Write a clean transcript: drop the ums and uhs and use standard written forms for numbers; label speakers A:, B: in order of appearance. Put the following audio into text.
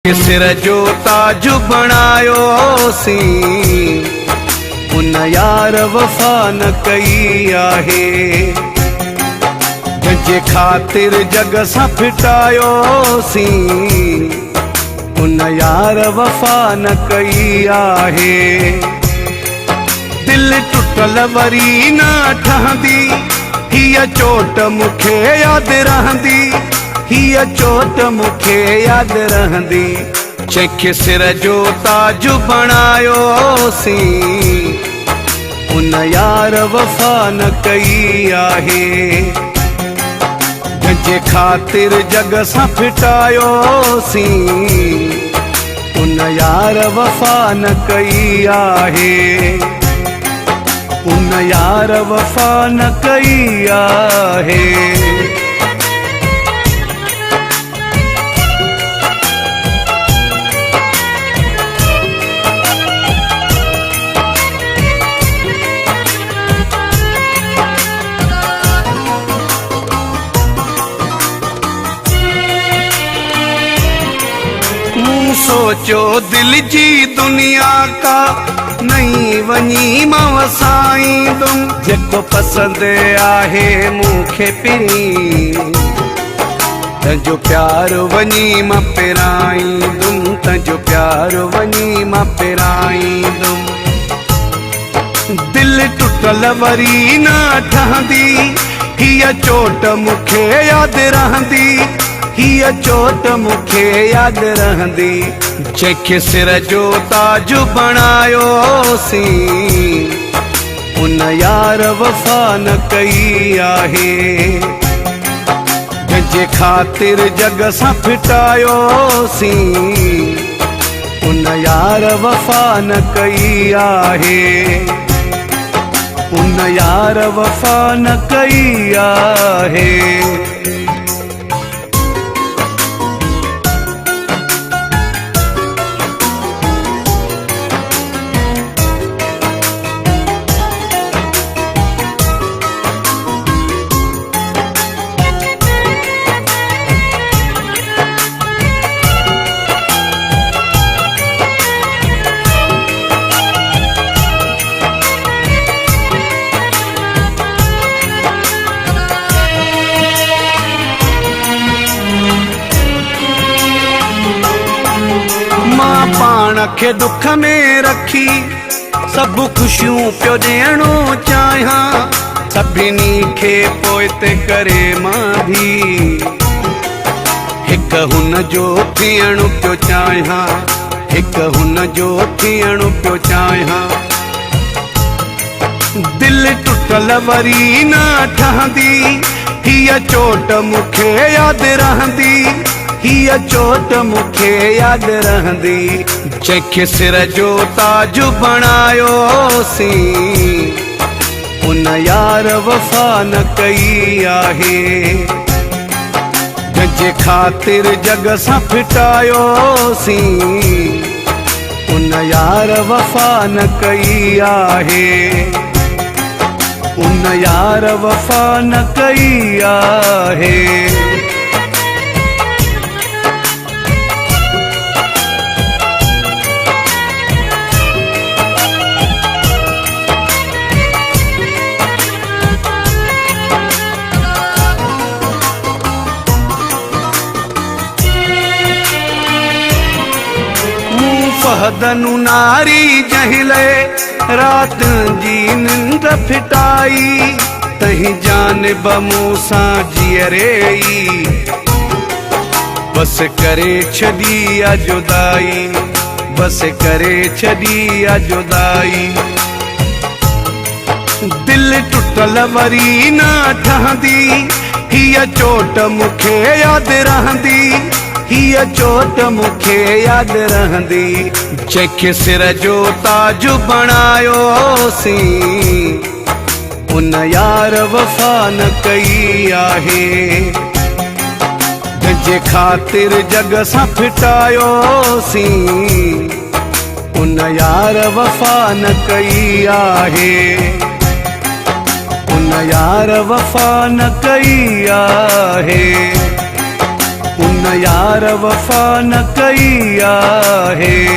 A: सिर जो ताज बणायो सी उन यार वफ़ा न कई आहे। जंहिंजे ख़ातिर जग सां फिटायो सी उन यार वफ़ा न कई आहे। दिल टुटल वरी न ठहंदी, हीअ चोट मूंखे यादि रहंदी, हीअ चोट मूंखे यादि रहंदी। जंहिंखे सिर जो ताज बणायो सी उन यार वफ़ा न कई आहे। जंहिंजे ख़ातिर जग सां फिटायो सी उन यार वफ़ा न कई आहे। उन यार वफ़ा न कई आहे। सोचो दिल जी दुनिया का नहीं वञी मां वसाईंदुमि, जेको पसंदि आहे मूंखे पिनी तंहिंजो प्यार वञी मां पिराईंदुमि, तंहिंजो प्यार वञी मां पिराईंदुमि। दिल टुटल वरी न ठहंदी, हीअ चोट मूंखे यादि रहंदी, हीअ चोट मूंखे यादि रहंदी। जंहिंखे सिर जो ताज बणायो सी उन यार वफ़ा न कई आहे। जंहिंजे ख़ातिर जग सां फिटायो सी उन यार वफ़ा न कई आहे। उन यार वफ़ा न कई आहे। पाण खे दुख में रखी सभु ख़ुशियूं पियो ॾियणो चाहियां, सभिनी खे पोइते करे मां भी हिकु हुन जो थियणो पियो चाहियां, हिकु हुन जो थियणो पियो चाहियां। दिल टुटल वरी न ठहंदी, हीअ चोट मूंखे यादि रहंदी, हीअ चोट मूंखे यादि रहंदी। जंहिंखे सिर जो ताज बणायो सी उन यार वफ़ा न कई आहे। जंहिंजे ख़ातिर जग सां फिटायो सी उन यार वफ़ा न कई आहे। उन यार वफ़ा न कई आहे। फहदनु नारी जहिले रात जी निंड फिटाई, तहीं जानिब मूंसां जीअरेई बस करे छॾी आ जुदाई, बस करे छॾी आ जुदाई। दिल टुटल वरी न ठहंदी, हीअ चोट मूंखे यादि रहंदी, हीअ चोट मूंखे यादि रहंदी। जंहिंखे सिर जो ताज बणायो सी उन यार वफ़ा न कई आहे। जंहिंजे ख़ातिर जग सां फिटायो सी उन यार वफ़ा न कई आहे। उन यार वफ़ा न कई आहे। उन यार वफ़ा न कई आहे।